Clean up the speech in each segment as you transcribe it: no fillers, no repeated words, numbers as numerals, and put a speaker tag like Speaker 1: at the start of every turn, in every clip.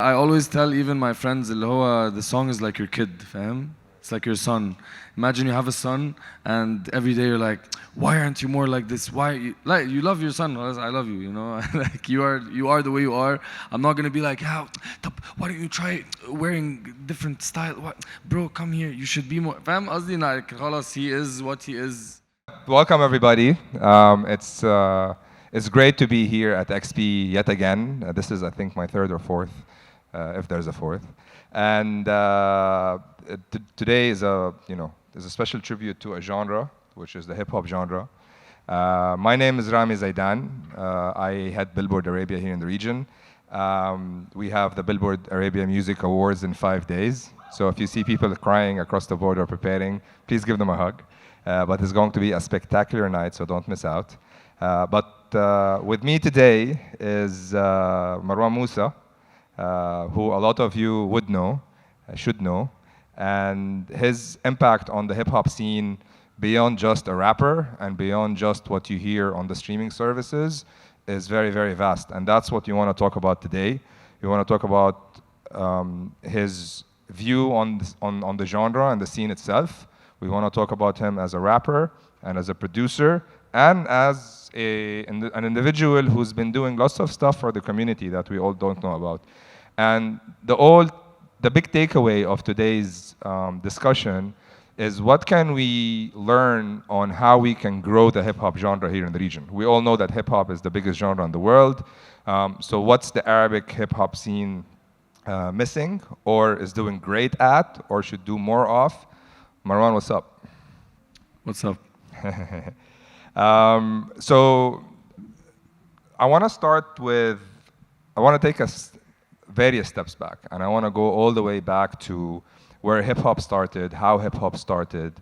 Speaker 1: I always tell even my friends اللي هو the song is like your kid فاهم. It's like your son. Imagine you have a son and every day you're like, why aren't you more like this? Why like you love your son? Well, I love you, you know. Like you are the way you are. I'm not gonna be like, yeah, why don't you try wearing different style? What? Bro, come here. You should be more. فاهم قصدي like خلاص he is what he is.
Speaker 2: Welcome everybody. It's great to be here at XP yet again. This is, I think, my third or fourth, if there's a fourth. And today is a special tribute to a genre, which is the hip hop genre. My name is Rami Zaidan. I head Billboard Arabia here in the region. We have the Billboard Arabia Music Awards in 5 days. So if you see people crying across the border preparing, please give them a hug. But it's going to be a spectacular night, so don't miss out. But with me today is Marwan Moussa, who a lot of you would know, should know, and his impact on the hip-hop scene beyond just a rapper and beyond just what you hear on the streaming services is very, very vast. And that's what you want to talk about today. You want to talk about his view on the genre and the scene itself. We want to talk about him as a rapper and as a producer and as an individual who's been doing lots of stuff for the community that we all don't know about. And the big takeaway of today's discussion is what can we learn on how we can grow the hip-hop genre here in the region. We all know that hip-hop is the biggest genre in the world. So what's the Arabic hip-hop scene missing or is doing great at or should do more of? Marwan, what's up?
Speaker 1: What's up?
Speaker 2: So I want to take us various steps back, and I want to go all the way back to where hip hop started, how hip hop started,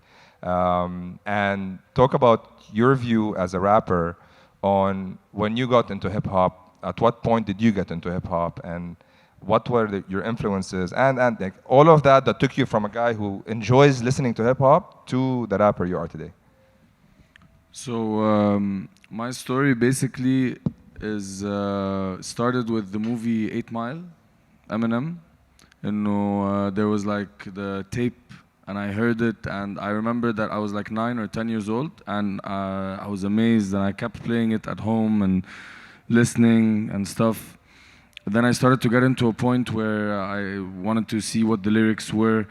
Speaker 2: and talk about your view as a rapper on when you got into hip hop. At what point did you get into hip hop, and what were your influences, and like all of that took you from a guy who enjoys listening to hip hop to the rapper you are today?
Speaker 1: So my story basically is started with the movie 8 Mile, Eminem. There was like the tape and I heard it and I remember that I was like 9 or 10 years old and I was amazed and I kept playing it at home and listening and stuff. Then I started to get into a point where I wanted to see what the lyrics were.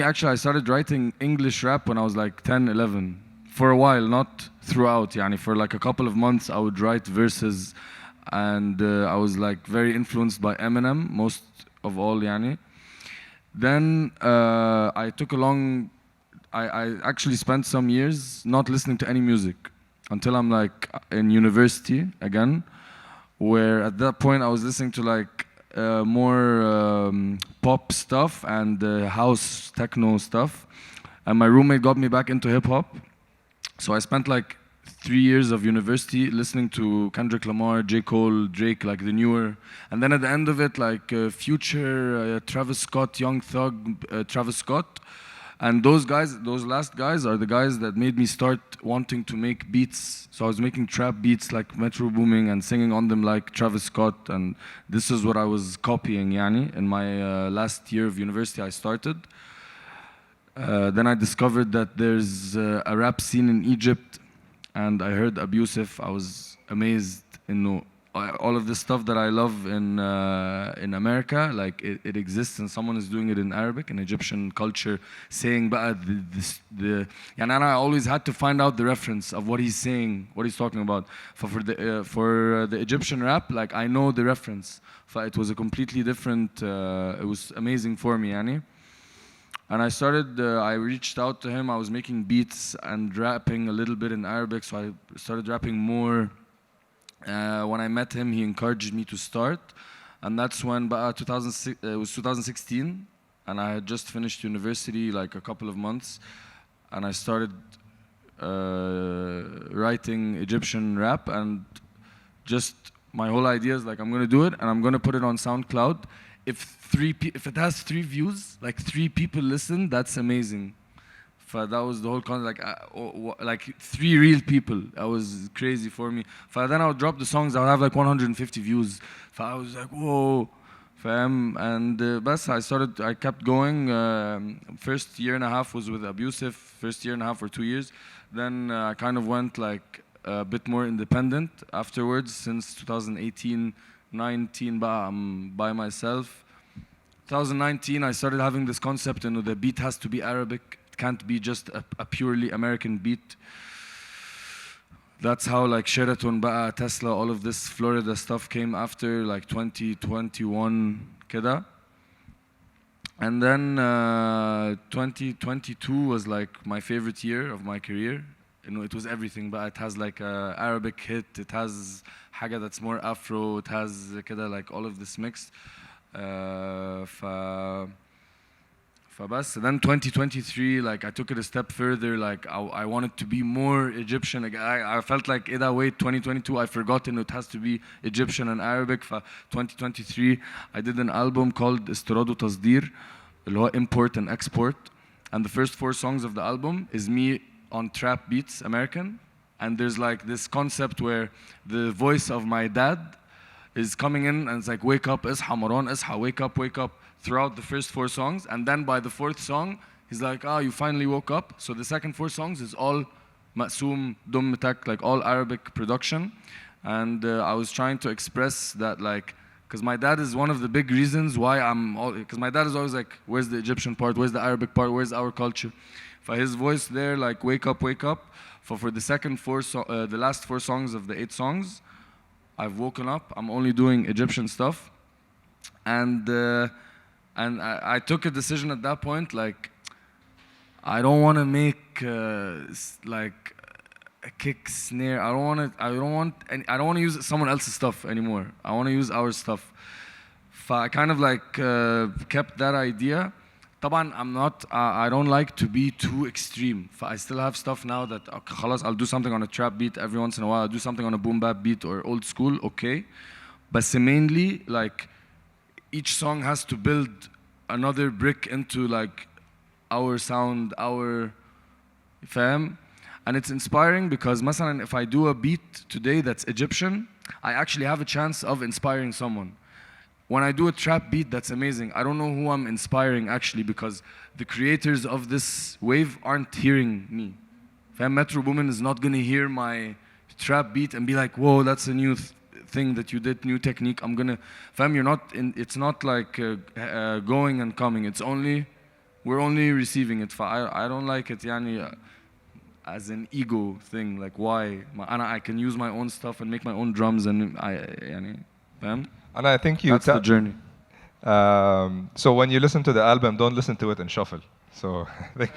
Speaker 1: Actually, I started writing English rap when I was like 10, 11. For a while, not throughout. Yani for like a couple of months, I would write verses. And I was like very influenced by Eminem, most of all, yani. Then I actually spent some years not listening to any music until I'm like in university again, where at that point I was listening to like more pop stuff and house techno stuff, and my roommate got me back into hip hop. So I spent like 3 years of university listening to Kendrick Lamar, J. Cole, Drake, like the newer, and then at the end of it like Future, Travis Scott, Young Thug, Travis Scott. And those last guys are the guys that made me start wanting to make beats. So I was making trap beats like Metro Booming and singing on them like Travis Scott. And this is what I was copying, yani. In my last year of university, I started. Then I discovered that there's a rap scene in Egypt. And I heard Abusive. I was amazed in all of the stuff that I love in America, like it exists and someone is doing it in Arabic, in Egyptian culture, saying بقى and I always had to find out the reference of what he's saying, what he's talking about. For the Egyptian rap, like I know the reference. It was a completely different, it was amazing for me, yani. And I reached out to him, I was making beats and rapping a little bit in Arabic, so I started rapping more. When I met him, he encouraged me to start, and that's when it was 2016, and I had just finished university like a couple of months, and I started writing Egyptian rap, and just my whole idea is like I'm gonna do it, and I'm gonna put it on SoundCloud. If it has 3 views, like 3 people listen, that's amazing. That was the whole concept, like 3 real people. That was crazy for me. Then I would drop the songs, I would have like 150 views. I was like, whoa. فاهم. And بس I kept going. First year and a half was with abusive. First year and a half or 2 years. Then I kind of went like a bit more independent afterwards. Since 2018, 19 بقى I'm by myself. 2019 I started having this concept, you know, the beat has to be Arabic. It can't be just a purely American beat. That's how like Sheraton بقى, Tesla, all of this Florida stuff came after like 2021 كده. And then 2022 was like my favorite year of my career. You know, it was everything, but it has like a Arabic hit, it has حاجة that's more Afro, it has كده like all of this mixed. فبس. Then 2023, like I took it a step further. Like I wanted to be more Egyptian. Like, I felt like إيه ده, wait, 2022 I forgot it has to be Egyptian and Arabic. 2023 I did an album called استيراد وتصدير, اللي هو import and export. And the first 4 songs of the album is me on trap beats, American. And there's like this concept where the voice of my dad is coming in and it's like, wake up, اصحى مروان, اصحى, wake up, throughout the first 4 songs. And then by the 4th song, he's like, you finally woke up. So the second 4 songs is all Maqsoom, Dum Tak, like all Arabic production. And I was trying to express that, like, because my dad is one of the big reasons why because my dad is always like, where's the Egyptian part, where's the Arabic part, where's our culture? For his voice there, like, wake up. For the second the last 4 songs of the 8 songs, I've woken up. I'm only doing Egyptian stuff. And I took a decision at that point, like, I don't want to make like a kick snare. I don't want to use someone else's stuff anymore. I want to use our stuff. I kind of like kept that idea. طبعا I don't like to be too extreme. I still have stuff now that خلاص, I'll do something on a trap beat every once in a while. I'll do something on a boom bap beat or old school, okay. But mainly, like, each song has to build another brick into like our sound, our fam. And it's inspiring because مثلا if I do a beat today that's Egyptian, I actually have a chance of inspiring someone. When I do a trap beat, that's amazing. I don't know who I'm inspiring actually, because the creators of this wave aren't hearing me. Fam, Metro Boomin is not gonna hear my trap beat and be like, whoa, that's a new thing that you did, new technique. Fam, it's not like going and coming. We're only receiving it. I don't like it يعني, as an ego thing. Like, why? I can use my own stuff and make my own drums and يعني, fam?
Speaker 2: And I think
Speaker 1: that's the journey.
Speaker 2: So when you listen to the album, don't listen to it in shuffle. So I think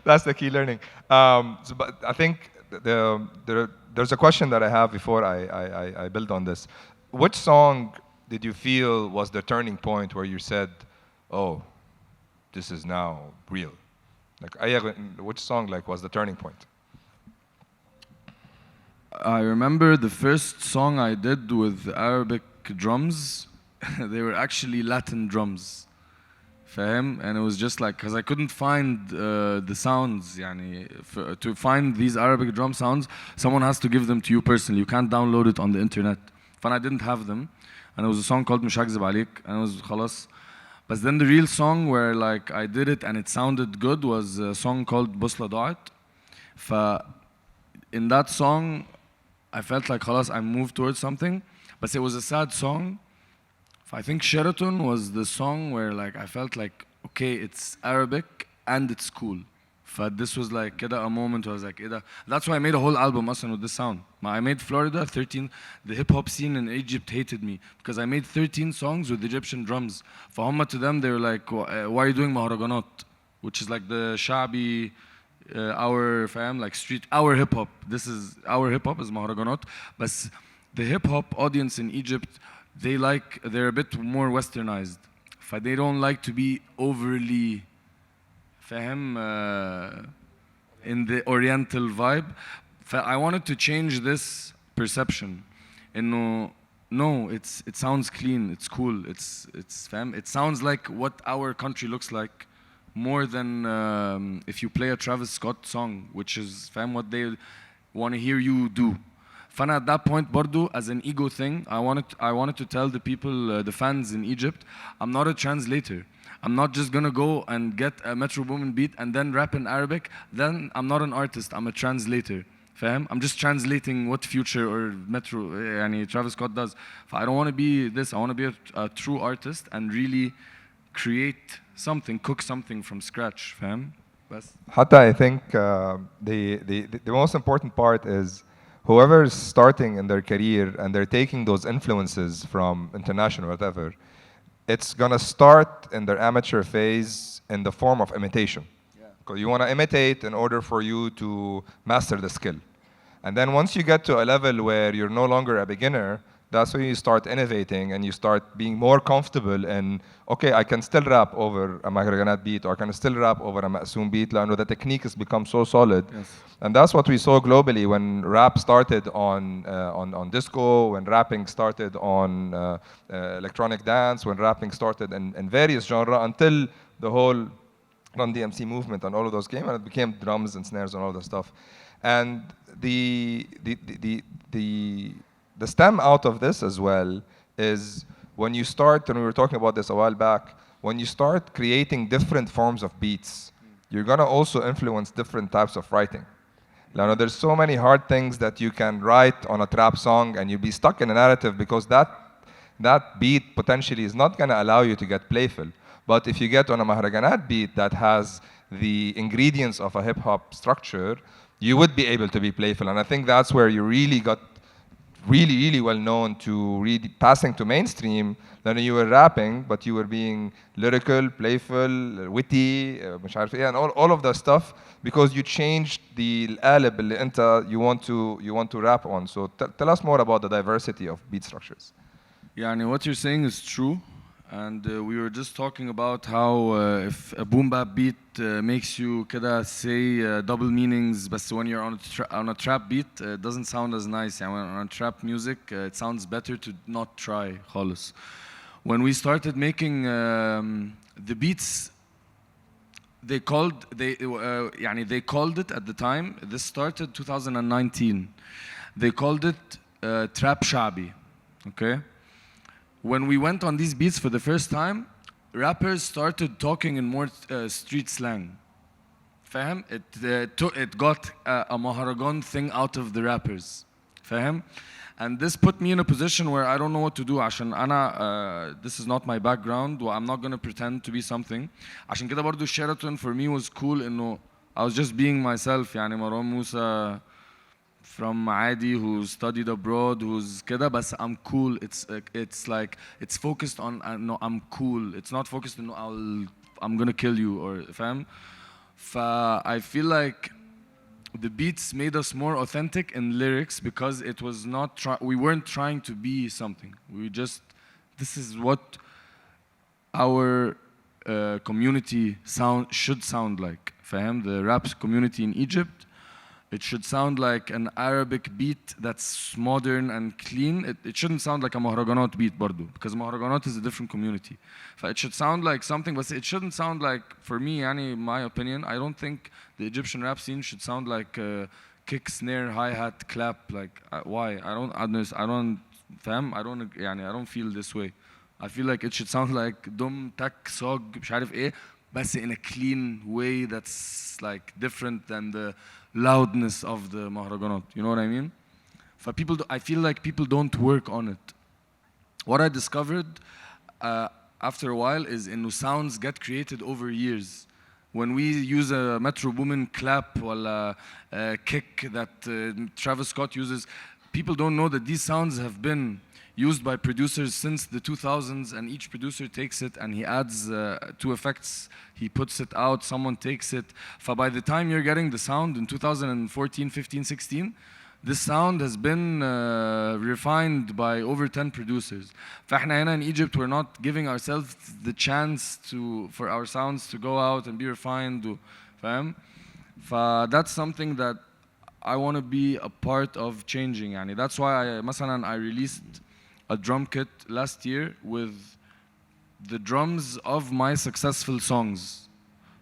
Speaker 2: that's the key learning. But I think there's a question that I have before I build on this. Which song did you feel was the turning point where you said, oh, this is now real? Like, which song like was the turning point?
Speaker 1: I remember the first song I did with Arabic drums. They were actually Latin drums, فاهم? And it was just like, because I couldn't find the sounds يعني, to find these Arabic drum sounds, someone has to give them to you personally. You can't download it on the internet. And I didn't have them. And it was a song called مش هكذب عليك, and it was خلاص. But then the real song where like I did it and it sounded good was a song called بوصلة ضاعت. In that song, I felt like خلاص I moved towards something, but it was a sad song. I think Sheraton was the song where like I felt like, okay, it's Arabic and it's cool. This was like كده a moment where I was like, إيه. That's why I made a whole album أصلا with this sound. I made Florida 13. The hip hop scene in Egypt hated me because I made 13 songs with Egyptian drums. فهم, to them they were like, why are you doing مهرجانات? Which is like the شعبي, our fam, like street, our hip hop. Our hip hop is مهرجانات. But the hip hop audience in Egypt, they're a bit more westernized. They don't like to be overly فاهم in the oriental vibe. I wanted to change this perception. إنه no, it sounds clean, it's cool, it's fam. It sounds like what our country looks like more than if you play a Travis Scott song, which is fam what they want to hear you do. فانا at that point برضو as an ego thing I wanted to tell the people the fans in Egypt I'm not a translator. I'm not just gonna go and get a Metro Boomin beat and then rap in Arabic. Then I'm not an artist. I'm a translator. فاهم? I'm just translating what Future or Metro يعني Travis Scott does. I don't want to be this. I want to be a true artist and really create something, cook something from scratch. فاهم؟ بس.
Speaker 2: Hatta, I think the most important part is whoever is starting in their career and they're taking those influences from international whatever, it's gonna start in their amateur phase in the form of imitation. Because you want to imitate in order for you to master the skill. And then once you get to a level where you're no longer a beginner, that's when you start innovating and you start being more comfortable in, okay, I can still rap over a Mahraganat beat or I can still rap over a Ma'soom beat. The technique has become so solid.
Speaker 1: Yes.
Speaker 2: And that's what we saw globally when rap started on disco, when rapping started on electronic dance, when rapping started in various genres until the whole Run DMC movement and all of those came, and it became drums and snares and all that stuff. And the stem out of this as well is when you start, and we were talking about this a while back, when you start creating different forms of beats, you're gonna also influence different types of writing. There's so many hard things that you can write on a trap song and you'll be stuck in a narrative because that beat potentially is not gonna allow you to get playful. But if you get on a Mahraganat beat that has the ingredients of a hip-hop structure, you would be able to be playful. And I think that's where you really got really well known to really passing to mainstream. Then you were rapping, but you were being lyrical, playful, witty, مش عارف إيه, and all of that stuff because you changed the القالب اللي أنت you want to rap on. So tell us more about the diversity of beat structures.
Speaker 1: يعني what you're saying is true. And we were just talking about how if a boom bap beat makes you كده say double meanings, but when you're on a trap beat, it doesn't sound as nice. And on trap music, it sounds better to not try خالص. When we started making the beats, they called it at the time. This started 2019. They called it trap shabi. Okay. When we went on these beats for the first time, rappers started talking in more street slang. فاهم? It got a Maharagan thing out of the rappers. فاهم? And this put me in a position where I don't know what to do. عشان أنا this is not my background. I'm not gonna pretend to be something. عشان كده برضو Sheraton for me was cool. إنه I was just being myself. يعني Marwan Moussa from Adi who studied abroad, who's كده, but I'm cool. It's like it's focused on no, I'm cool. It's not focused on I'm gonna kill you or فاهم. I feel like the beats made us more authentic in lyrics because it was not we weren't trying to be something. We just this is what our community should sound like. فاهم? The rap community in Egypt. It should sound like an Arabic beat that's modern and clean. It shouldn't sound like a Mahraganat beat برضو, because Mahraganat is a different community. It should sound like something, but it shouldn't sound like, for me, in my opinion, I don't think the Egyptian rap scene should sound like kick, snare, hi-hat, clap. Like, why? I don't feel this way. I feel like it should sound like dum, tak, sog, مش عارف ايه, but in a clean way that's like different than the loudness of the Mahraganat. You know what I mean? I feel like people don't work on it. What I discovered after a while is sounds get created over years. When we use a Metro Boomin clap or a kick that Travis Scott uses, people don't know that these sounds have been used by producers since the 2000s, and each producer takes it and he adds two effects, he puts it out, someone takes it. By the time you're getting the sound in 2014, 15, 16, this sound has been refined by over 10 producers. فاحنا هنا in Egypt, we're not giving ourselves the chance for our sounds to go out and be refined. فاهم? That's something that I want to be a part of changing. That's why I released a drum kit last year with the drums of my successful songs.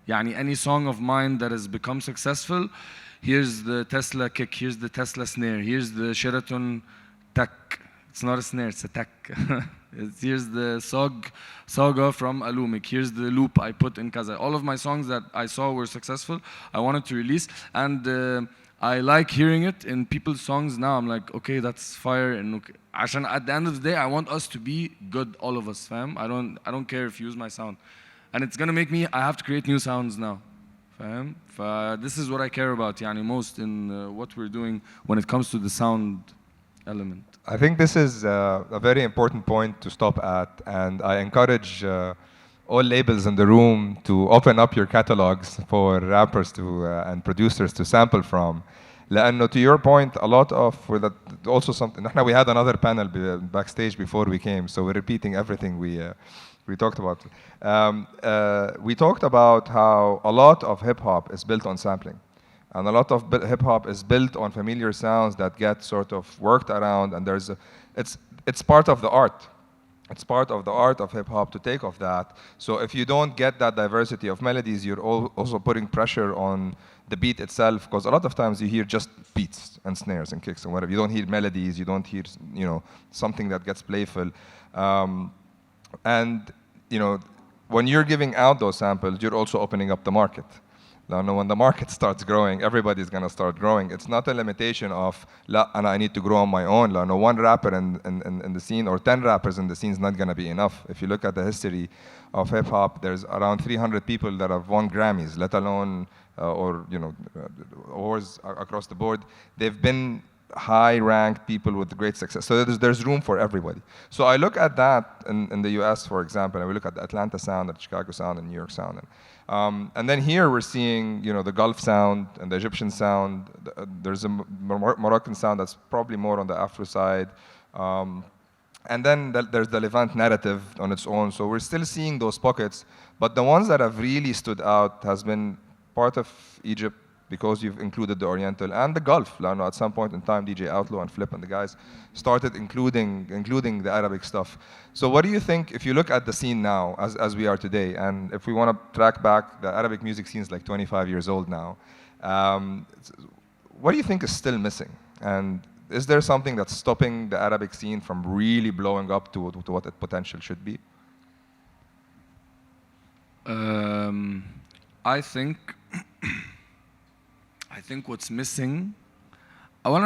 Speaker 1: Any song of mine that has become successful, here's the Tesla kick, here's the Tesla snare, here's the Sheraton tack. It's not a snare, it's a tack. Here's the saga from Alumik. Here's the loop I put in Kaza. All of my songs that I saw were successful, I wanted to release. And I like hearing it in people's songs now. I'm like, okay, that's fire. And okay. عشان at the end of the day, I want us to be good, all of us, fam. I don't care if you use my sound. And it's gonna make me, I have to create new sounds now. Fam? This is what I care about, يعني, most in what we're doing when it comes to the sound element.
Speaker 2: I think this is a very important point to stop at, and I encourage all labels in the room to open up your catalogs for rappers to and producers to sample from. لأنه to your point, a lot of also something. We had another panel backstage before we came, so we're repeating everything we talked about. We talked about how a lot of hip hop is built on sampling. And a lot of hip hop is built on familiar sounds that get sort of worked around, and it's part of the art. It's part of the art of hip hop to take off that. So if you don't get that diversity of melodies, you're also putting pressure on the beat itself, because a lot of times you hear just beats and snares and kicks and whatever. You don't hear melodies, you don't hear, something that gets playful. And when you're giving out those samples, you're also opening up the market. Now, when the market starts growing, everybody's going to start growing. It's not a limitation of, and I need to grow on my own. No, one rapper in the scene or 10 rappers in the scene is not going to be enough. If you look at the history of hip hop, there's around 300 people that have won Grammys, let alone, awards across the board. They've been high-ranked people with great success. So there's room for everybody. So I look at that in the US, for example, and we look at the Atlanta sound, the Chicago sound, and New York sound. And then here we're seeing, the Gulf sound and the Egyptian sound. There's a Moroccan sound that's probably more on the Afro side. And then there's the Levant narrative on its own. So we're still seeing those pockets. But the ones that have really stood out has been part of Egypt, because you've included the Oriental and the Gulf. At some point in time, DJ Outlaw and Flip and the guys started including the Arabic stuff. So what do you think, if you look at the scene now, as we are today, and if we want to track back, the Arabic music scene is like 25 years old now. What do you think is still missing? And is there something that's stopping the Arabic scene from really blowing up to what its potential should be?
Speaker 1: I think what's missing, I don't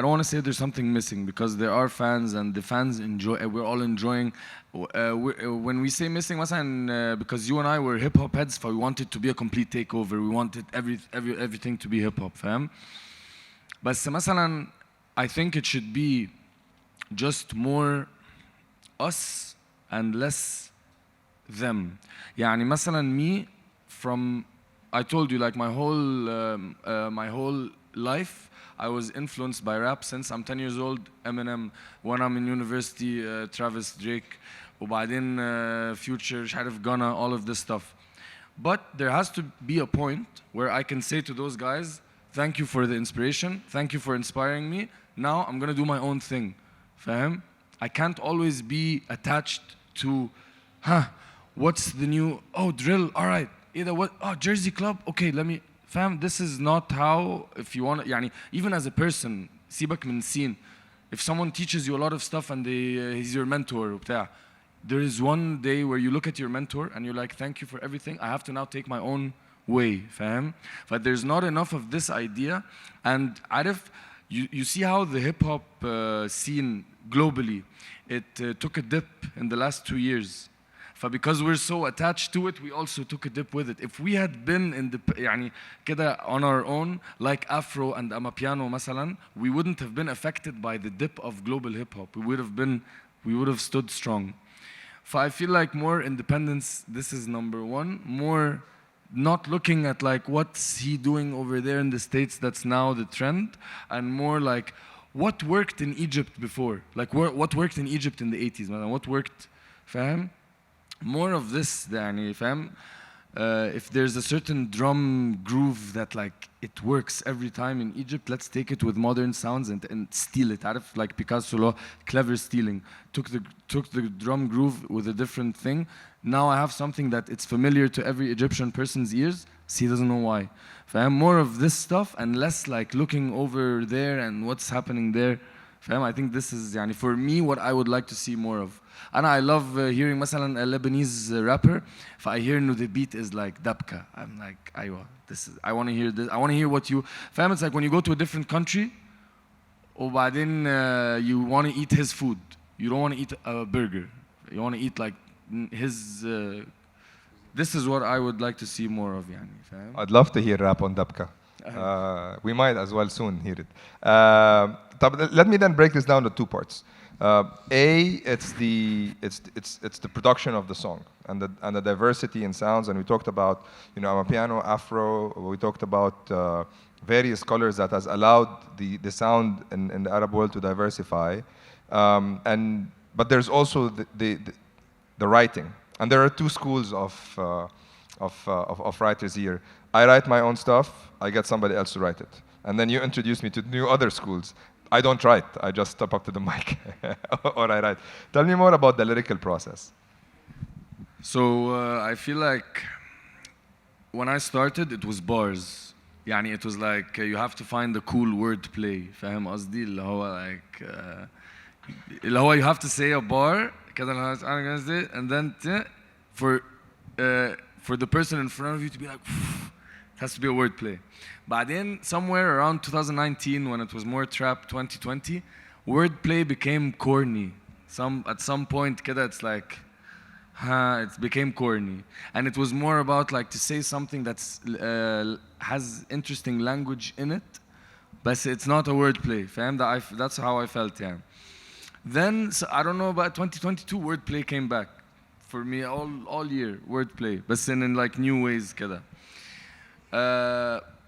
Speaker 1: want to say there's something missing, because there are fans and the fans enjoy, we're all enjoying. When we say missing, because you and I were hip hop heads, we wanted to be a complete takeover. We wanted everything to be hip hop, fam. But I think it should be just more us and less them. Me, I told you, like my whole life, I was influenced by rap since I'm 10 years old. Eminem, when I'm in university, Travis, Drake, وبعدين Future, مش عارف Ghana, all of this stuff. But there has to be a point where I can say to those guys, thank you for the inspiration, thank you for inspiring me. Now I'm gonna do my own thing. فاهم? I can't always be attached to, what's the new, drill, all right. Either what, Jersey Club, okay, let me, fam, this is not how, if you want, even as a person, سيبك من scene, if someone teaches you a lot of stuff and he's your mentor, there is one day where you look at your mentor and you're like, thank you for everything, I have to now take my own way, fam. But there's not enough of this idea. And Arif, you see how the hip-hop scene globally, it took a dip in the last 2 years. Because we're so attached to it, we also took a dip with it. If we had been كده on our own, like Afro and Amapiano مثلا, we wouldn't have been affected by the dip of global hip hop. We would have stood strong. I feel like more independence, this is number one. More not looking at like what's he doing over there in the States, that's now the trend, and more like what worked in Egypt before. Like what worked in Egypt in the 80s, man. What worked, fam? More of this, fam. If there's a certain drum groove that like it works every time in Egypt, let's take it with modern sounds and steal it. Like Picasso, clever stealing. Took the drum groove with a different thing. Now I have something that it's familiar to every Egyptian person's ears. he doesn't know why. فاهم? More of this stuff and less like looking over there and what's happening there. فاهم? I think this is يعني for me what I would like to see more of. And I love hearing مثلا a Lebanese rapper. If I hear the beat is like dabka, I'm like أيوة, this is, I want to hear this. I want to hear what you. فاهم? It's like when you go to a different country وبعدين you want to eat his food. You don't want to eat a burger. You want to eat like his. This is what I would like to see more of يعني. فاهم?
Speaker 2: I'd love to hear rap on Dabka. We might as well soon hear it. Let me then break this down to two parts. It's the production of the song and the diversity in sounds. And we talked about, you know, Amapiano, Afro. We talked about various colors that has allowed the sound in the Arab world to diversify. But there's also the writing. And there are two schools of writers here. I write my own stuff, I get somebody else to write it. And then you introduce me to new other schools. I don't write, I just step up to the mic or I write. Tell me more about the lyrical process.
Speaker 1: So I feel like when I started it was bars. يعني it was like you have to find the cool word play. فاهم قصدي؟ اللي هو like اللي هو you have to say a bar كده and then for the person in front of you to be like it has to be a word play. بعدين somewhere around 2019 when it was more trap 2020 wordplay became corny. At some point كده it's like it became corny and it was more about like to say something that's has interesting language in it but it's not a wordplay. فاهم? That's how I felt. Yeah. Then so I don't know about 2022 wordplay came back for me all year wordplay but in like new ways كده.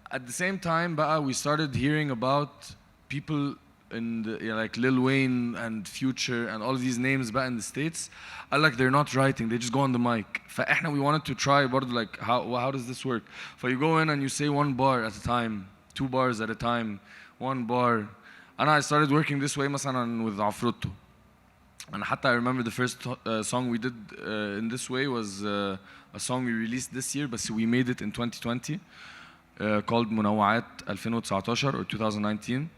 Speaker 1: At the same time بقى we started hearing about people in the, like Lil Wayne and Future and all of these names بقى in the States. I like they're not writing, they just go on the mic. فاحنا we wanted to try برضه like how does this work? So you go in and you say one bar at a time, 2 bars at a time, 1 bar. And I started working this way مثلا with Afroto. And حتى I remember the first song we did in this way was a song we released this year but we made it in 2020 called منوعات 2019 or 2019.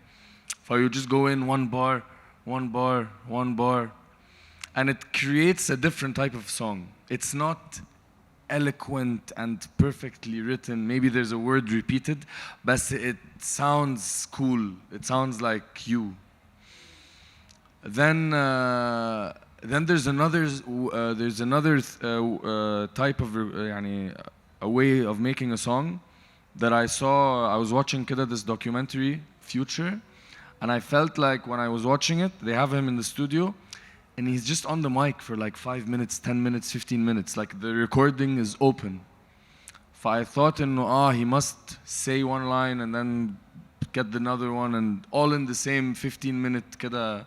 Speaker 1: So you just go in 1 bar, 1 bar, 1 bar, and it creates a different type of song. It's not eloquent and perfectly written. Maybe there's a word repeated, but it sounds cool. It sounds like you. Then there's another type of يعني a way of making a song that I saw. I was watching كده this documentary Future. And I felt like when I was watching it, they have him in the studio, and he's just on the mic for like 5 minutes, 10 minutes, 15 minutes. Like the recording is open. So I thought, he must say one line and then get another one, and all in the same 15-minute كده.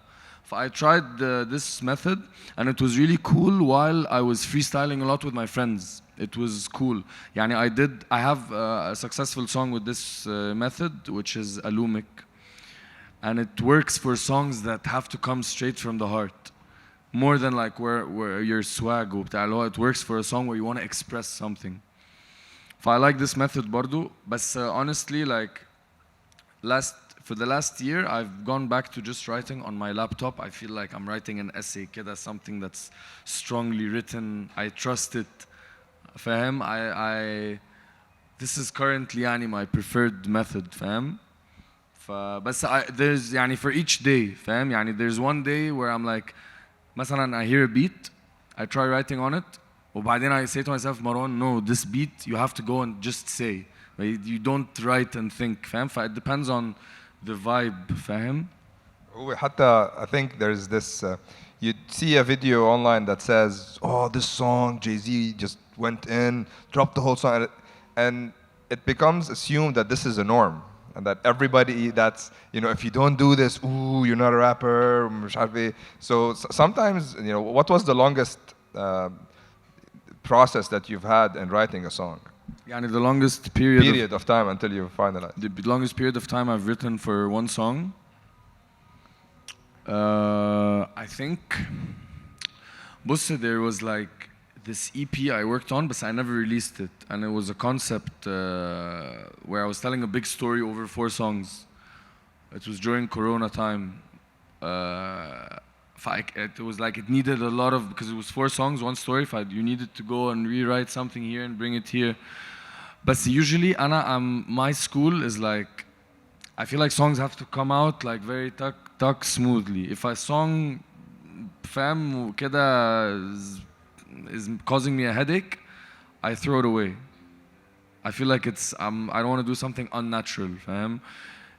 Speaker 1: So I tried this method, and it was really cool while I was freestyling a lot with my friends. It was cool. يعني I have a successful song with this method, which is Alumik. And it works for songs that have to come straight from the heart. More than like where your swag وبتاع. It works for a song where you want to express something. So I like this method برضو. But honestly, like for the last year, I've gone back to just writing on my laptop. I feel like I'm writing an essay كده, something that's strongly written. I trust it. فاهم? This is currently يعني my preferred method. فاهم? بس there's يعني for each day. فاهم؟ يعني there's one day where I'm like مثلا I hear a beat, I try writing on it, وبعدين I say to myself, Marwan, no, this beat you have to go and just say. You don't write and think. فاهم؟ It depends on the vibe. فاهم؟
Speaker 2: حتى I think there's this you see a video online that says, oh, this song Jay-Z just went in, dropped the whole song, and it becomes assumed that this is a norm. And that everybody that's, if you don't do this, ooh, you're not a rapper. So sometimes, what was the longest process that you've had in writing a song?
Speaker 1: يعني the longest period
Speaker 2: of time until you finalize.
Speaker 1: The longest period of time I've written for one song, I think, there was like this EP I worked on, but I never released it. And it was a concept where I was telling a big story over 4 songs. It was during Corona time. It was like it needed a lot of, because it was 4 songs, 1 story. You needed to go and rewrite something here and bring it here. But usually, my school is like, I feel like songs have to come out like very tuck smoothly. If a song fam كده is causing me a headache, I throw it away. I feel like I don't want to do something unnatural, fam.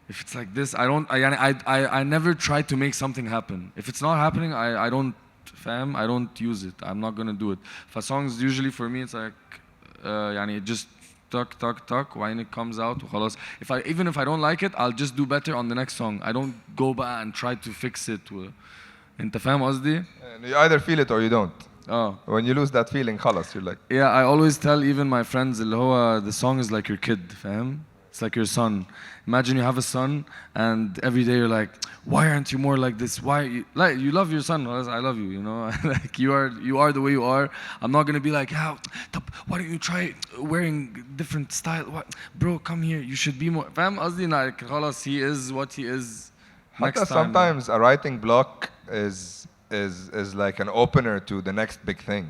Speaker 1: If it's like this, I never try to make something happen. If it's not happening, I don't, fam, I don't use it. I'm not gonna do it. For songs, usually for me, it's like, it just tuck, when it comes out, وخلاص. Even if I don't like it, I'll just do better on the next song. I don't go back and try to fix it. انت فاهم قصدي؟
Speaker 2: You either feel it or you don't.
Speaker 1: Oh.
Speaker 2: When you lose that feeling, خلاص, you're like.
Speaker 1: Yeah, I always tell even my friends اللي هو the song is like your kid, فاهم? It's like your son. Imagine you have a son, and every day you're like, why aren't you more like this? Why you love your son? Well, I love you, you know. Like you are the way you are. I'm not gonna be like, yeah, why don't you try wearing different style? What, bro? Come here. You should be more. Fam, قصدي like, خلاص, he is what he is. Next time.
Speaker 2: Sometimes a writing block is like an opener to the next big thing.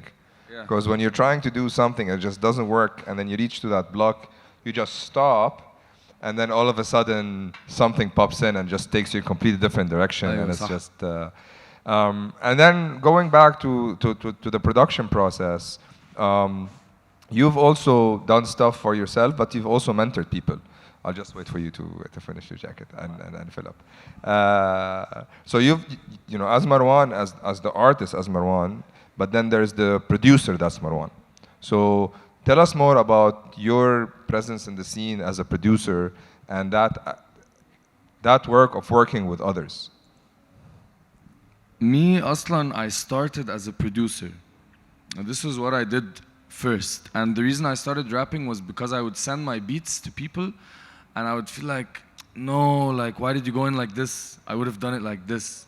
Speaker 2: Because when you're trying to do something, it just doesn't work, and then you reach to that block, you just stop. And then all of a sudden, something pops in and just takes you a completely different direction, and it's just. And then going back to the production process, you've also done stuff for yourself, but you've also mentored people. I'll just wait for you to finish your jacket and fill up. So as Marwan, as the artist, as Marwan, but then there's the producer, that's Marwan. So. Tell us more about your presence in the scene as a producer and that work of working with others.
Speaker 1: Me, Aslan, I started as a producer. And this is what I did first. And the reason I started rapping was because I would send my beats to people and I would feel like, no, like, why did you go in like this? I would have done it like this.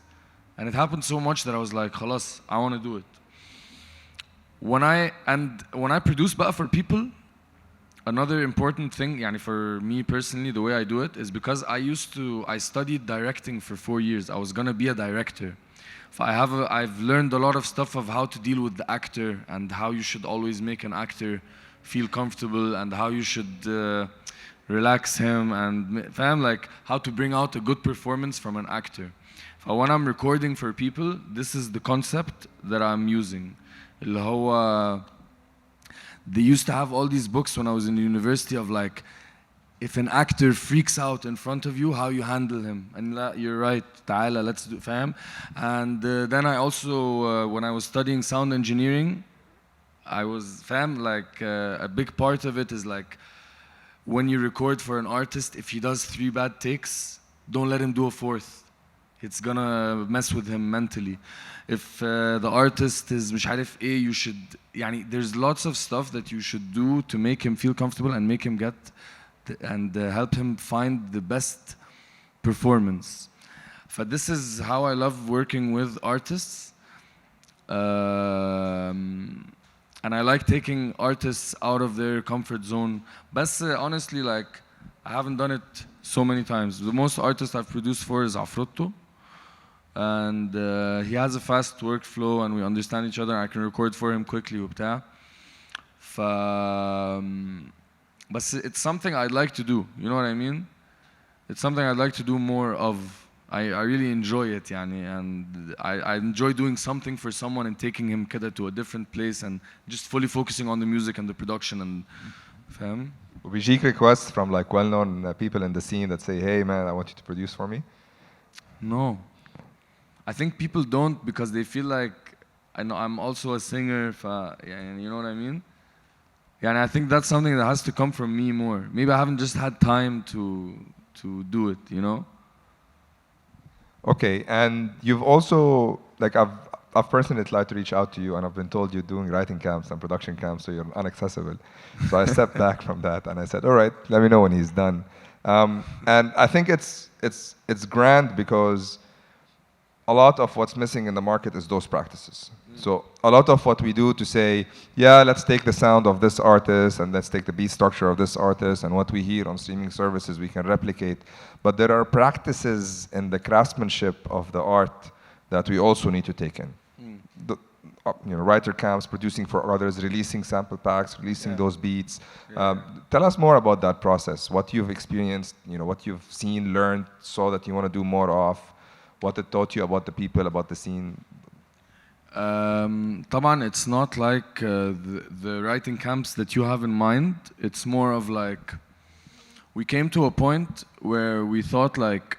Speaker 1: And it happened so much that I was like, khalas, I want to do it. When I produce بقى for people, another important thing, for me personally, the way I do it is because I studied directing for 4 years. I was gonna be a director. I've learned a lot of stuff of how to deal with the actor and how you should always make an actor feel comfortable and how you should relax him and like how to bring out a good performance from an actor. When I'm recording for people, this is the concept that I'm using. اللي هو they used to have all these books when I was in the university of like, if an actor freaks out in front of you, how you handle him. And you're right, تعالى, let's do, fam. And then I also, when I was studying sound engineering, I was, fam, like a big part of it is like, when you record for an artist, if he does 3 bad takes, don't let him do a 4th. It's gonna mess with him mentally. If the artist is مش عارف ايه, you should, there's lots of stuff that you should do to make him feel comfortable and make him get and help him find the best performance. But this is how I love working with artists. And I like taking artists out of their comfort zone. But honestly, like, I haven't done it so many times. The most artists I've produced for is Afroto. And he has a fast workflow and we understand each other. I can record for him quickly وبتاع. But it's something I'd like to do, you know what I mean? It's something I'd like to do more of. I really enjoy it, and I enjoy doing something for someone and taking him كده to a different place and just fully focusing on the music and the production and فاهم?
Speaker 2: وبيجيك requests from like well-known people in the scene that say, hey man, I want you to produce for me?
Speaker 1: No. I think people don't because they feel like I know I'm also a singer, you know what I mean? And I think that's something that has to come from me more. Maybe I haven't just had time to do it, you know?
Speaker 2: Okay, and you've also, like, I've personally tried to reach out to you, and I've been told you're doing writing camps and production camps, so you're inaccessible. So I stepped back from that, and I said, all right, let me know when he's done. And I think it's grand because a lot of what's missing in the market is those practices. So a lot of what we do to say, yeah, let's take the sound of this artist and let's take the beat structure of this artist and what we hear on streaming services we can replicate. But there are practices in the craftsmanship of the art that we also need to take in. The, writer camps, producing for others, releasing sample packs, releasing those beats. Tell us more about that process, what you've experienced, what you've seen, learned, saw that you want to do more of, what it taught you about the people, about the scene.
Speaker 1: طبعا it's not like the writing camps that you have in mind. It's more of like we came to a point where we thought like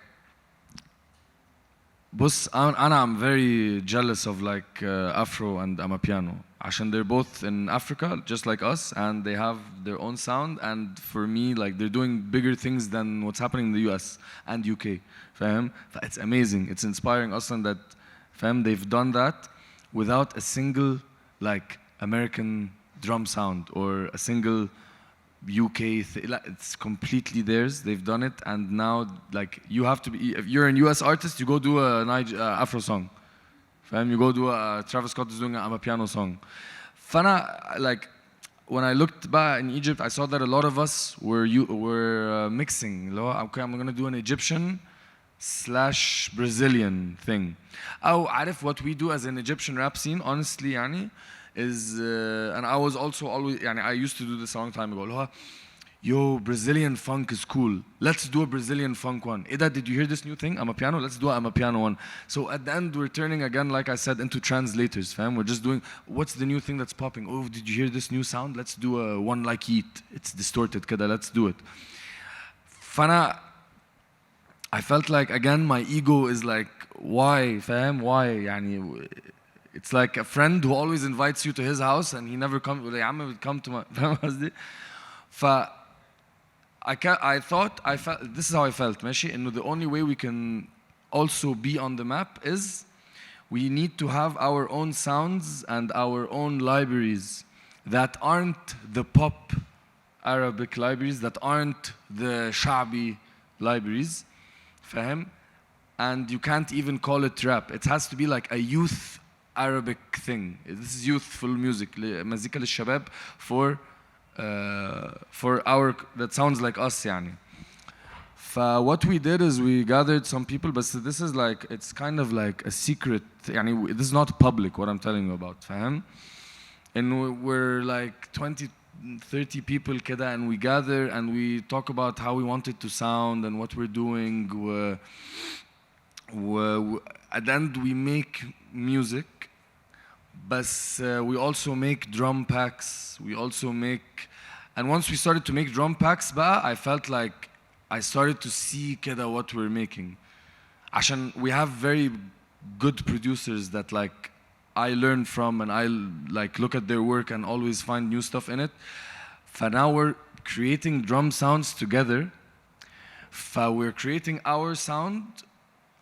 Speaker 1: بص I'm very jealous of like Afro and Amapiano عشان they're both in Africa just like us and they have their own sound, and for me like they're doing bigger things than what's happening in the US and UK. فاهم؟ It's amazing, it's inspiring أصلا that فاهم they've done that without a single like American drum sound or a single UK it's completely theirs. They've done it, and now like you have to be, if you're an US artist, you go do a Afro song. Fam, you go do a Travis Scott is doing a Amapiano song. Fana, like when I looked back in Egypt, I saw that a lot of us were mixing. Okay, I'm gonna do an Egyptian / Brazilian thing. أو عارف what we do as an Egyptian rap scene, honestly يعني, is and I was also always يعني I used to do this a long time ago. Yo, Brazilian funk is cool. Let's do a Brazilian funk one. Ida, did you hear this new thing? Amapiano? Let's do a Amapiano one. So at the end, we're turning again, like I said, into translators, fam. We're just doing, what's the new thing that's popping? Oh, did you hear this new sound? Let's do a one like Yeet. It's distorted, كده. Let's do it. Fana, I felt like, again, my ego is like, why, fam? Why? يعني, it's like a friend who always invites you to his house and he never comes. يا عم come to my, فاهم قصدي؟ I felt, this is how I felt, ماشي؟ إنه the only way we can also be on the map is we need to have our own sounds and our own libraries that aren't the pop Arabic libraries, that aren't the شعبي libraries. فاهم؟ And you can't even call it rap. It has to be like a youth Arabic thing. This is youthful music. مزيكا للشباب for our, that sounds like us يعني. What we did is we gathered some people, but this is like, it's kind of like a secret يعني, this is not public what I'm telling you about. فاهم؟ And we're like 20 30 people كده, and we gather and we talk about how we want it to sound and what we're doing. At the end we make music, but we also make drum packs. We also make, and once we started to make drum packs بقى, I felt like I started to see كده what we're making. عشان we have very good producers that like I learn from, and I like look at their work and always find new stuff in it. Now we're creating drum sounds together. We're creating our sound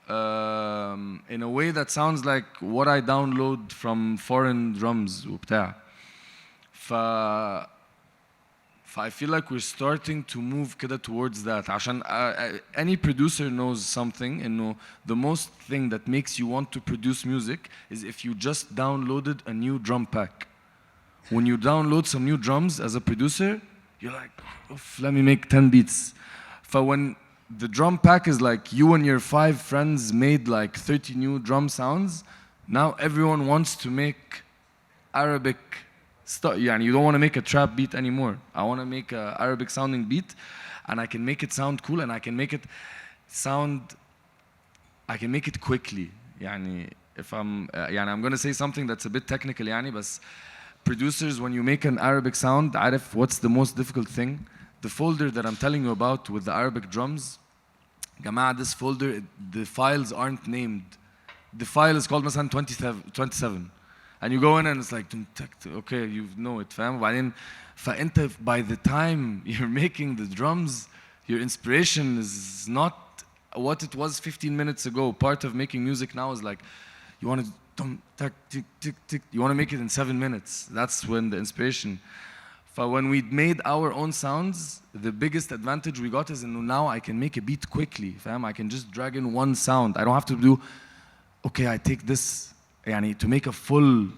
Speaker 1: in a way that sounds like what I download from foreign drums وبتاع. I feel like we're starting to move كده towards that. عشان any producer knows something, إنه the most thing that makes you want to produce music is if you just downloaded a new drum pack. When you download some new drums as a producer, you're like, oof, let me make 10 beats. When the drum pack is like you and your 5 friends made like 30 new drum sounds, now everyone wants to make Arabic stuff. Yeah, you don't want to make a trap beat anymore. I want to make a Arabic sounding beat, and I can make it sound cool, and I can make it quickly. يعني if I'm I'm going to say something that's a bit technical يعني, but producers, when you make an Arabic sound, عارف what's the most difficult thing? The folder that I'm telling you about with the Arabic drums, جماعة, this folder, the files aren't named. The file is called مثلا 27. And you go in and it's like, okay, you know it, fam. وبعدين فأنت by the time you're making the drums, your inspiration is not what it was 15 minutes ago. Part of making music now is like, you want to you want to make it in 7 minutes. That's when the inspiration. When we made our own sounds, the biggest advantage we got is now I can make a beat quickly, fam. I can just drag in one sound. I don't have to do, okay, I take this يعني to make a full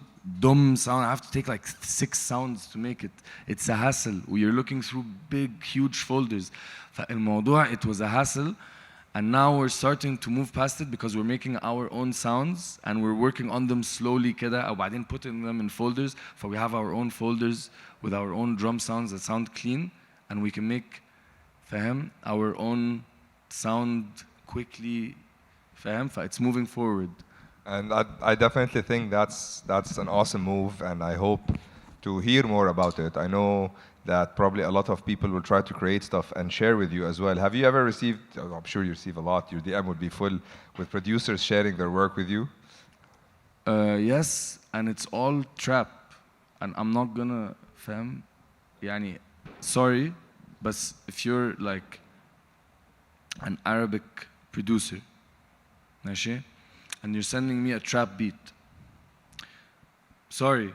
Speaker 1: dumb sound I have to take like 6 sounds to make it. It's a hassle. You're looking through big huge folders. فالموضوع it was a hassle. And now we're starting to move past it because we're making our own sounds and we're working on them slowly كده وبعدين putting them in folders. So we have our own folders with our own drum sounds that sound clean and we can make فاهم our own sound quickly فاهم it's moving forward.
Speaker 2: And I definitely think that's an awesome move, and I hope to hear more about it. I know that probably a lot of people will try to create stuff and share with you as well. Have you ever received, I'm sure you receive a lot, your DM would be full with producers sharing their work with you?
Speaker 1: Yes, and it's all trap. And I'm not gonna فاهم يعني sorry, but if you're like an Arabic producer ماشي and you're sending me a trap beat, sorry,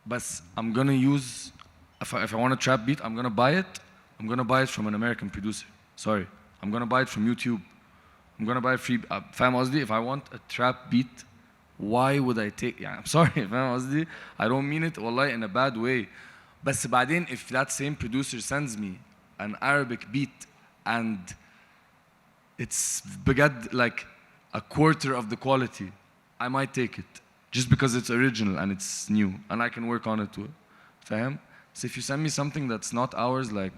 Speaker 1: but I'm gonna use, if I want a trap beat, I'm gonna buy it from an American producer. Sorry, I'm gonna buy it from YouTube. I'm gonna buy free. فاهم قصدي? If I want a trap beat, why would I take? Yeah, I'm sorry, فاهم قصدي? I don't mean it والله in a bad way. بس بعدين if that same producer sends me an Arabic beat and it's بجد like a quarter of the quality, I might take it just because it's original and it's new and I can work on it too. فاهم? So if you send me something that's not ours, like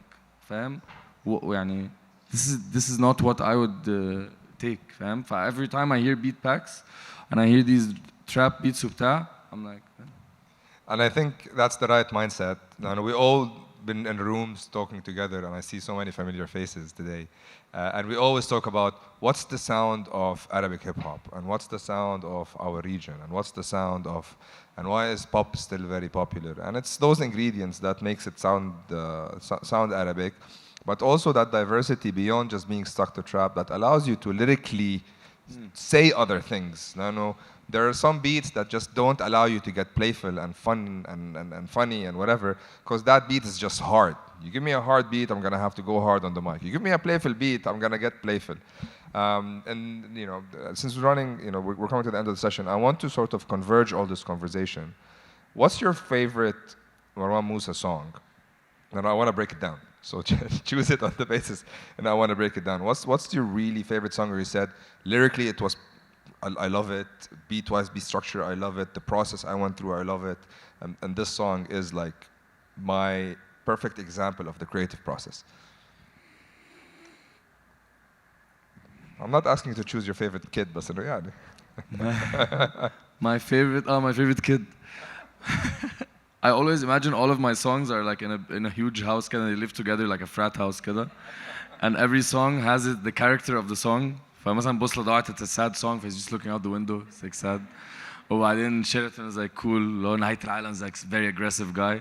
Speaker 1: فاهم يعني this is not what I would take. فاهم? Every time I hear beat packs and I hear these trap beats وبتاع, I'm like.
Speaker 2: And I think that's the right mindset. And we all been in rooms talking together, and I see so many familiar faces today. And we always talk about what's the sound of Arabic hip hop, and what's the sound of our region, and what's the sound of, and why is pop still very popular? And it's those ingredients that makes it sound Arabic, but also that diversity beyond just being stuck to trap that allows you to lyrically say other things. No, there are some beats that just don't allow you to get playful and fun and funny and whatever, because that beat is just hard. You give me a hard beat, I'm gonna have to go hard on the mic. You give me a playful beat, I'm gonna get playful. And you know, since we're running, you know, we're coming to the end of the session, I want to sort of converge all this conversation. What's your favorite Marwan Moussa song? And I want to break it down. So choose it on the basis, and I want to break it down. What's your really favorite song where you said lyrically it was, I love it, beat-wise, beat structure, I love it, the process I went through, I love it, and this song is like my perfect example of the creative process. I'm not asking you to choose your favorite kid, but
Speaker 1: my favorite kid. I always imagine all of my songs are like in a huge house, kind of they live together like a frat house, كده. And every song has the character of the song. فمثلا بوصلة ضاعت, it's a sad song, he's just looking out the window, it's like sad. وبعدين Sheraton is like cool, لو نهاية العالم is like very aggressive guy.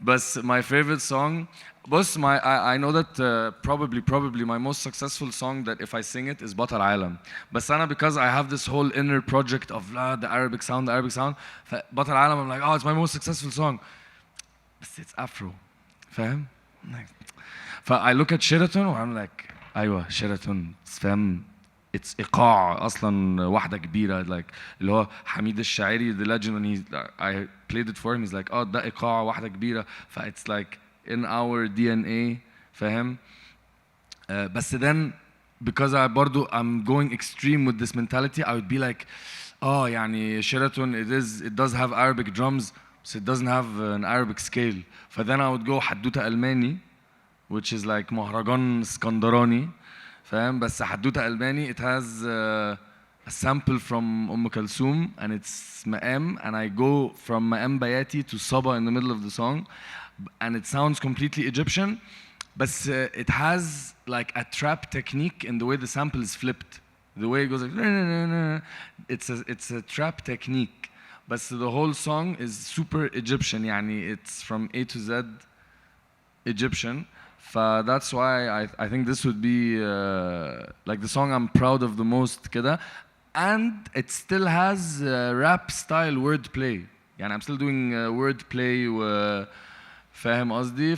Speaker 1: But my favorite song, بص, I know that probably my most successful song that if I sing it is بطل عالم. بس أنا because I have this whole inner project of the Arabic sound, بطل عالم, I'm like, oh, it's my most successful song. But it's Afro, فاهم? I look at Sheraton and I'm like, أيوة Sheraton, فاهم? It's إيقاع أصلا واحدة كبيرة, like اللي هو حميد الشاعري, the legend, when I played it for him, he's like, oh, ده إيقاع واحدة كبيرة. It's like in our DNA, فاهم? But then because I'm going extreme with this mentality, I would be like, oh, يعني Sheraton, it does have Arabic drums, so it doesn't have an Arabic scale. Then I would go حدوتة ألماني, which is like مهرجان اسكندراني, فاهم? بس حدوتة ألماني, it has a sample from كلثوم and it's مقام, and I go from مقام بياتي to صبا in the middle of the song, and it sounds completely Egyptian, but it has like a trap technique in the way the sample is flipped, the way it goes like it's a trap technique, but the whole song is super Egyptian, يعني it's from A to Z Egyptian. That's why I think this would be like the song I'm proud of the most كده, and it still has rap style wordplay. يعني I'm still doing wordplay فاهم قصدي.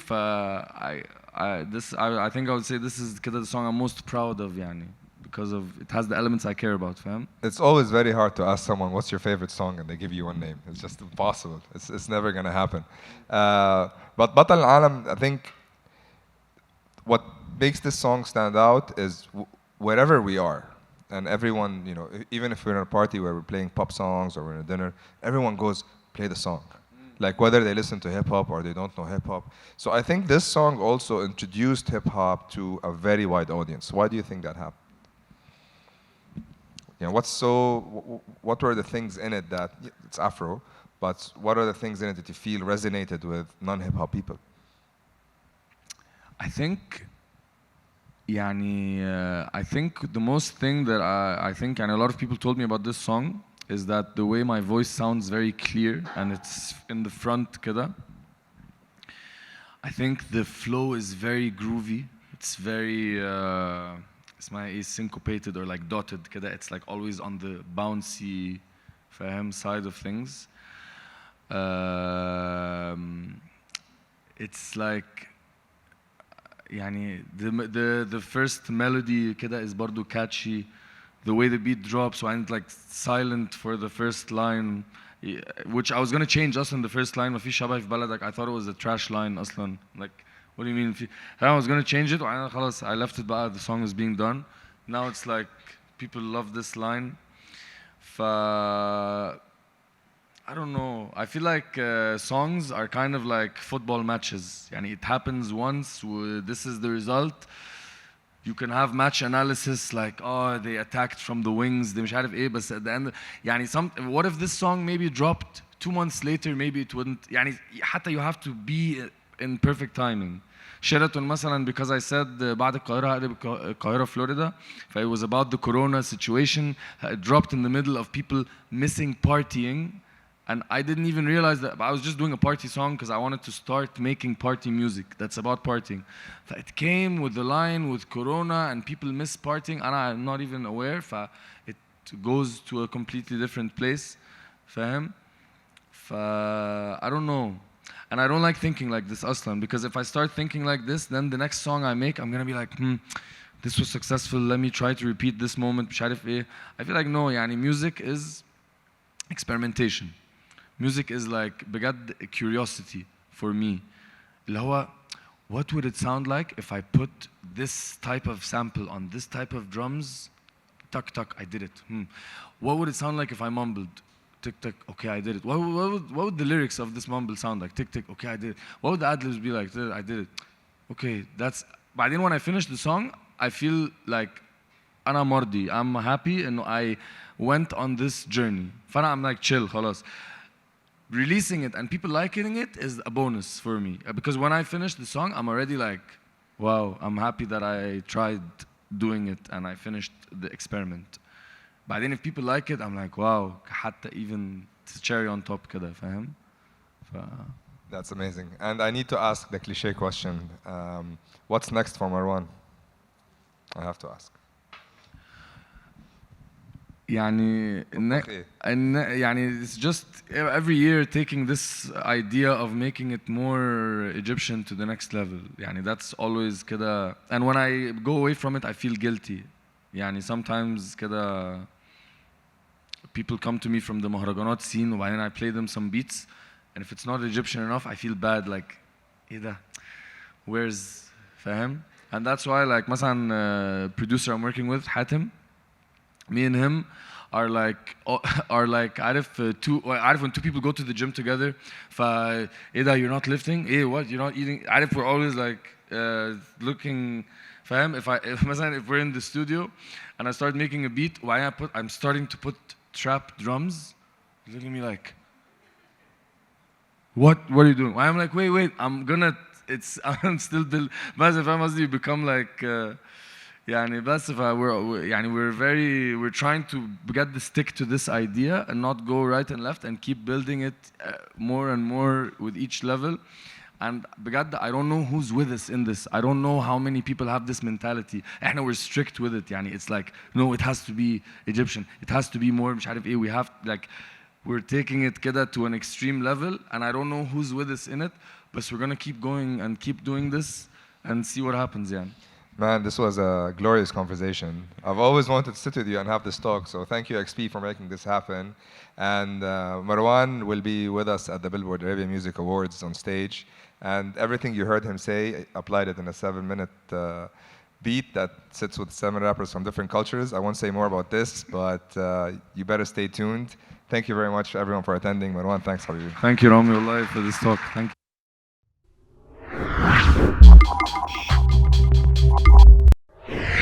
Speaker 1: I think I would say this is كده the song I'm most proud of, يعني because of it has the elements I care about, fam.
Speaker 2: It's always very hard to ask someone what's your favorite song and they give you one name. It's just impossible. It's never gonna happen. But Batal Alam, I think what makes this song stand out is wherever we are, and everyone, you know, even if we're in a party where we're playing pop songs or we're in a dinner, everyone goes, play the song. Like whether they listen to hip hop or they don't know hip hop. So I think this song also introduced hip hop to a very wide audience. Why do you think that happened? You know, what were the things in it that, it's Afro, but what are the things in it that you feel resonated with non-hip hop people?
Speaker 1: I think I think the most thing that I think, and a lot of people told me about this song, is that the way my voice sounds very clear and it's in the front كده. I think the flow is very groovy. It's very syncopated or like dotted كده. It's like always on the bouncy فاهم side of things. It's like the first melody كده is برضو catchy. The way the beat drops and like silent for the first line, which I was gonna change in the first line. ما فيش شبه في بلدك. I thought it was a trash line أصلا. Like, what do you mean? I was gonna change it. وأنا خلاص I left it بقى. The song is being done. Now it's like people love this line. I don't know. I feel like songs are kind of like football matches. It happens once. This is the result. You can have match analysis like, oh, they attacked from the wings. مش عارف إيه, but at the end, what if this song maybe dropped 2 months later? Maybe it wouldn't. حتى you have to be in perfect timing. Sheraton مثلا, because I said بعد القاهرة هقلب القاهرة Florida. It was about the corona situation. It dropped in the middle of people missing partying. And I didn't even realize that. I was just doing a party song because I wanted to start making party music that's about partying. It came with the line with Corona and people miss partying and I'm not even aware. It goes to a completely different place. فاهم? I don't know. And I don't like thinking like this aslan, because if I start thinking like this, then the next song I make, I'm gonna be like, this was successful, let me try to repeat this moment. مش عارف إيه. I feel like no, music is experimentation. Music is like بجد curiosity for me. اللي هو, what would it sound like if I put this type of sample on this type of drums? Tuck tuck, I did it. What would it sound like if I mumbled? Tick tick, okay, I did it. What would the lyrics of this mumble sound like? Tick tick, okay, I did it. What would the ad-libs be like? I did it. Okay, that's. But then when I finish the song, I feel like أنا مرضي. I'm happy and I went on this journey. فأنا I'm like chill, خلاص. Releasing it and people liking it is a bonus for me, because when I finish the song I'm already like, wow, I'm happy that I tried doing it and I finished the experiment. But then if people like it, I'm like, wow, حتى even it's cherry on top كده, فاهم?
Speaker 2: That's amazing. And I need to ask the cliche question. What's next for Marwan? I have to ask.
Speaker 1: It's just every year taking this idea of making it more Egyptian to the next level. That's always كده. And when I go away from it, I feel guilty. Sometimes كده people come to me from the مهرجانات scene وبعدين I play them some beats, and if it's not Egyptian enough, I feel bad, like إيه ده? Where's فاهم? And that's why like مثلا producer I'm working with, Hatem, me and him are like عارف when two people go to the gym together ايه ده, you're not lifting, what, you're not eating, عارف, we're always like looking, فاهم? if we're in the studio and I start making a beat وبعدين I'm starting to put trap drums, he's looking at me like, what are you doing? I'm like, wait, I'm still بس فاهم قصدي, you become like بس we're trying to بجد stick to this idea and not go right and left and keep building it more and more with each level. And بجد I don't know who's with us in this. I don't know how many people have this mentality. We're strict with it. It's like, no, it has to be Egyptian. It has to be more مش عارف ايه. We have like, we're taking it كده to an extreme level, and I don't know who's with us in it, but we're gonna keep going and keep doing this and see what happens.
Speaker 2: Man, this was a glorious conversation. I've always wanted to sit with you and have this talk, so thank you, XP, for making this happen. And Marwan will be with us at the Billboard Arabia Music Awards on stage. And everything you heard him say, I applied it in a 7-minute beat that sits with 7 rappers from different cultures. I won't say more about this, but you better stay tuned. Thank you very much, everyone, for attending. Marwan, thanks, Habibi.
Speaker 1: Thank you, Rami, wallahi, for this talk. Thank you.